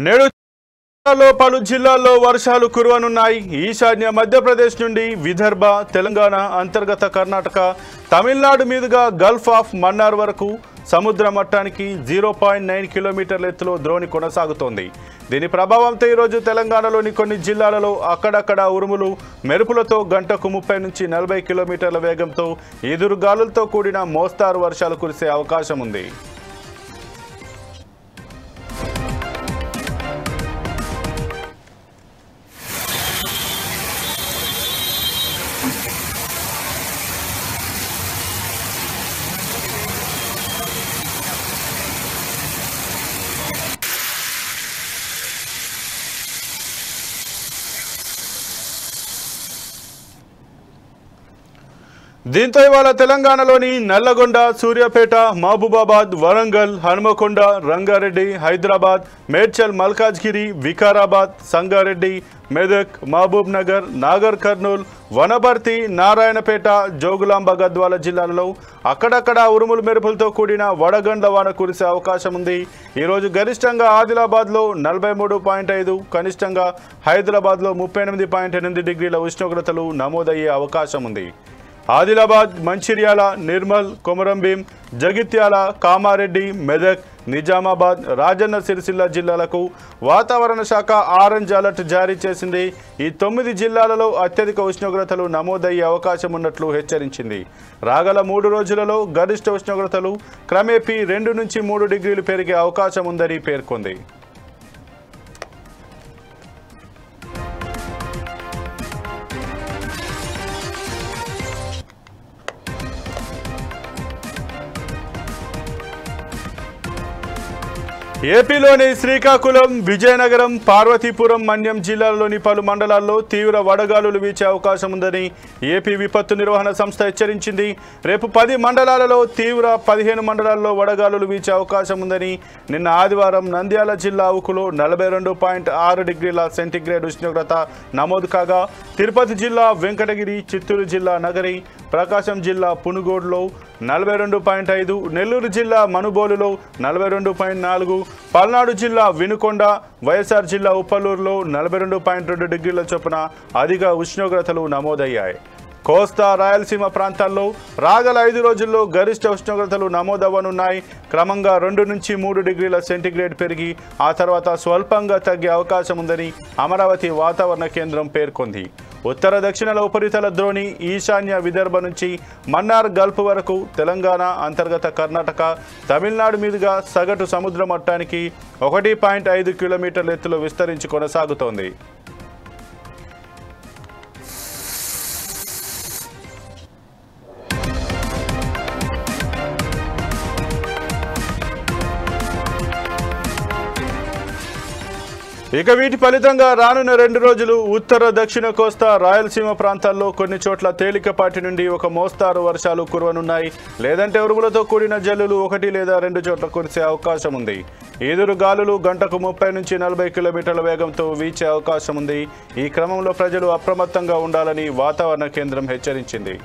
నేడు పలు జిల్లాల్లో వర్షాలు కురవనున్నాయి. ఈశాన్య మధ్యప్రదేశ్ నుండి విదర్భ, తెలంగాణ, అంతర్గత కర్ణాటక, తమిళనాడు మీదుగా గల్ఫ్ ఆఫ్ మన్నార్ వరకు సముద్ర మట్టానికి 0.9 కిలోమీటర్ల ఎత్తులో ద్రోణి కొనసాగుతోంది. దీని ప్రభావంతో ఈరోజు తెలంగాణలోని కొన్ని జిల్లాలలో అక్కడక్కడ ఉరుములు, మెరుపులతో గంటకు 30 నుంచి 40 కిలోమీటర్ల వేగంతో ఈదురుగాలులతో కూడిన మోస్తారు వర్షాలు కురిసే అవకాశం ఉంది. దీంతో ఇవాళ తెలంగాణలోని నల్లగొండ, సూర్యాపేట, మహబూబాబాద్, వరంగల్, హనుమకొండ, రంగారెడ్డి, హైదరాబాద్, మేడ్చల్, మల్కాజ్గిరి, వికారాబాద్, సంగారెడ్డి, మెదక్, మహబూబ్ నగర్, నాగర్ కర్నూల్, వనపర్తి, నారాయణపేట, జోగులాంబ, గద్వాల జిల్లాలలో అక్కడక్కడ ఉరుములు మెరుపులతో కూడిన వడగండ్ల వాన కురిసే అవకాశం ఉంది. ఈరోజు గరిష్టంగా ఆదిలాబాద్లో 43.5, కనిష్టంగా హైదరాబాద్లో 38.8 డిగ్రీల ఉష్ణోగ్రతలు నమోదయ్యే అవకాశం ఉంది. ఆదిలాబాద్, మంచిర్యాల, నిర్మల్, కొమరంభీం, జగిత్యాల, కామారెడ్డి, మెదక్, నిజామాబాద్, రాజన్న సిరిసిల్ల జిల్లాలకు వాతావరణ శాఖ ఆరెంజ్ అలర్ట్ జారీ చేసింది. ఈ 9 జిల్లాలలో అత్యధిక ఉష్ణోగ్రతలు నమోదయ్యే అవకాశం ఉన్నట్లు హెచ్చరించింది. రాగల 3 రోజులలో గరిష్ట ఉష్ణోగ్రతలు క్రమేపీ 2 నుంచి 3 డిగ్రీలు పెరిగే అవకాశం ఉందని పేర్కొంది. ఏపీలోని శ్రీకాకుళం, విజయనగరం, పార్వతీపురం, మన్యం జిల్లాల్లోని పలు మండలాల్లో తీవ్ర వడగాలులు వీచే అవకాశం ఉందని ఏపీ విపత్తు నిర్వహణ సంస్థ హెచ్చరించింది. రేపు 10 మండలాలలో తీవ్ర, 15 మండలాల్లో వడగాలులు వీచే అవకాశం ఉందని నిన్న ఆదివారం నంద్యాల జిల్లా ఉకులో 42.6 డిగ్రీల సెంటీగ్రేడ్ ఉష్ణోగ్రత నమోదు కాగా, తిరుపతి జిల్లా వెంకటగిరి, చిత్తూరు జిల్లా నగరి, ప్రకాశం జిల్లా పునుగోడులో 42.5, నెల్లూరు జిల్లా మనుబోలులో 42.4, పల్నాడు జిల్లా వినుకొండ, వైఎస్ఆర్ జిల్లా ఉప్పలూరులో 42.2 డిగ్రీల చొప్పున అధిక ఉష్ణోగ్రతలు నమోదయ్యాయి. కోస్తా, రాయలసీమ ప్రాంతాల్లో రాగల 5 రోజుల్లో గరిష్ట ఉష్ణోగ్రతలు నమోదవ్వనున్నాయి. క్రమంగా 2 నుంచి 3 డిగ్రీల సెంటీగ్రేడ్ పెరిగి ఆ తర్వాత స్వల్పంగా తగ్గే అవకాశం ఉందని అమరావతి వాతావరణ కేంద్రం పేర్కొంది. ఉత్తర దక్షిణాల ఉపరితల ద్రోణి ఈశాన్య విదర్భ నుంచి మన్నార్ గల్ఫ్ వరకు తెలంగాణ, అంతర్గత కర్ణాటక, తమిళనాడు మీదుగా సగటు సముద్ర మట్టానికి 1.5 కిలోమీటర్ల ఎత్తులో విస్తరించి కొనసాగుతోంది. ఇక వీటి ఫలితంగా రానున్న 2 రోజులు ఉత్తర, దక్షిణ కోస్తా, రాయలసీమ ప్రాంతాల్లో కొన్ని చోట్ల తేలికపాటి నుండి ఒక మోస్తారు వర్షాలు కురవనున్నాయి. లేదంటే ఉరుములతో కూడిన జల్లులు 1 లేదా 2 చోట్ల కురిసే అవకాశం ఉంది. ఈదురు గాలులు గంటకు 30 నుంచి 40 కిలోమీటర్ల వేగంతో వీచే అవకాశం ఉంది. ఈ క్రమంలో ప్రజలు అప్రమత్తంగా ఉండాలని వాతావరణ కేంద్రం హెచ్చరించింది.